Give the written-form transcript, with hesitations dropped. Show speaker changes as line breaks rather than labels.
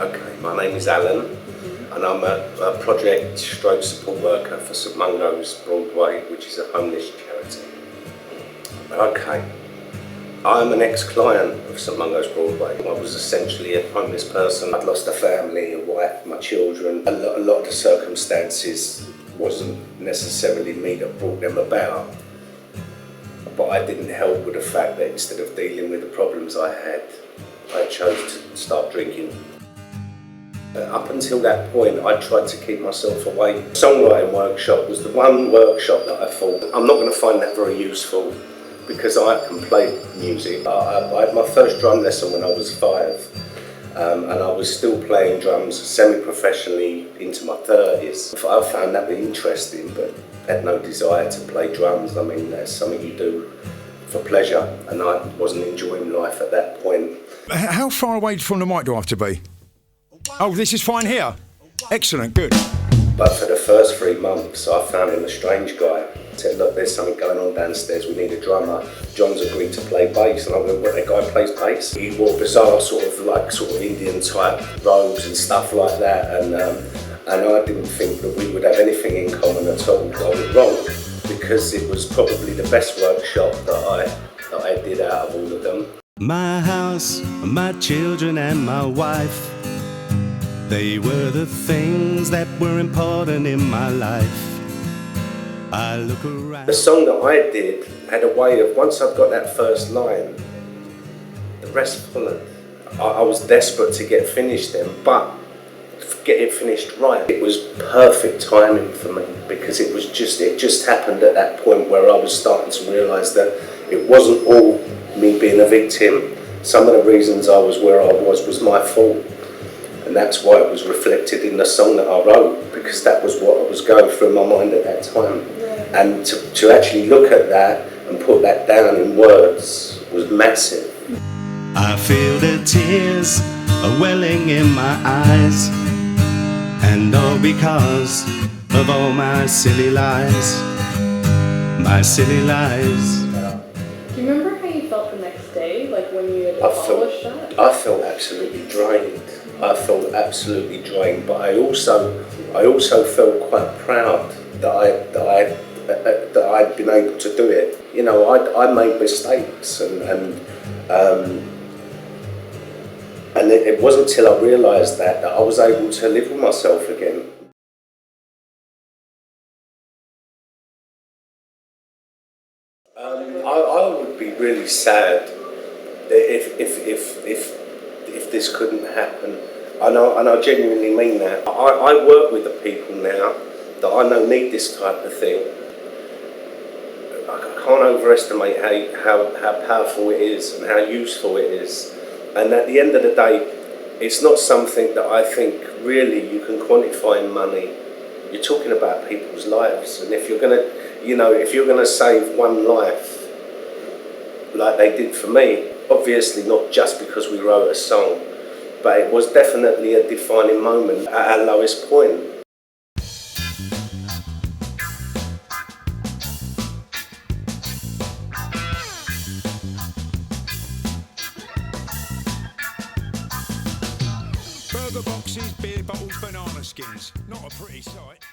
Okay, my name is Alan, and I'm a project stroke support worker for St Mungo's Broadway, which is a homeless charity. Okay, I'm an ex-client of St Mungo's Broadway. I was essentially a homeless person. I'd lost a family, a wife, my children. A lot of the circumstances wasn't necessarily me that brought them about, but I didn't help with the fact that instead of dealing with the problems I had, I chose to start drinking. Up until that point, I tried to keep myself away. Songwriting workshop was the one workshop that I thought, I'm not going to find that very useful because I can play music. I had my first drum lesson when I was 5, and I was still playing drums semi-professionally into my 30s. I found that interesting, but had no desire to play drums. I mean, that's something you do for pleasure, and I wasn't enjoying life at that point.
How far away from the mic do I have to be? Oh, this is fine here. Excellent, good.
But for the first 3 months, I found him a strange guy. I said, look, there's something going on downstairs, we need a drummer. John's agreed to play bass, and I went, what, that guy plays bass? He wore bizarre sort of Indian type robes and stuff like that, and I didn't think that we would have anything in common at all. I was wrong, because it was probably the best workshop that I did out of all of them.
My house, my children and my wife, they were the things that were important in my life. I look around.
The song that I did had a way of, once I've got that first line, the rest followed. I was desperate to get finished then, but get it finished right. It was perfect timing for me, because it just happened at that point where I was starting to realise that it wasn't all me being a victim. Some of the reasons I was where I was my fault, and that's why it was reflected in the song that I wrote, because that was what I was going through my mind at that time. Yeah. And to actually look at that and put that down in words was massive.
I feel the tears are welling in my eyes, and all because of all my silly lies, my silly lies.
Do you remember how you felt the next day, like when you had polished that?
I felt absolutely drained. I felt absolutely drained, but I also felt quite proud that I'd been able to do it. You know, I made mistakes, and it wasn't till I realised that I was able to live with myself again. I would be really sad if this couldn't happen. And I genuinely mean that. I work with the people now that I know need this type of thing. I can't overestimate how powerful it is and how useful it is. And at the end of the day, it's not something that I think really you can quantify in money. You're talking about people's lives, and if you're gonna save one life, like they did for me, obviously not just because we wrote a song, but it was definitely a defining moment at our lowest point.
Burger boxes, beer bottles, banana skins. Not a pretty sight.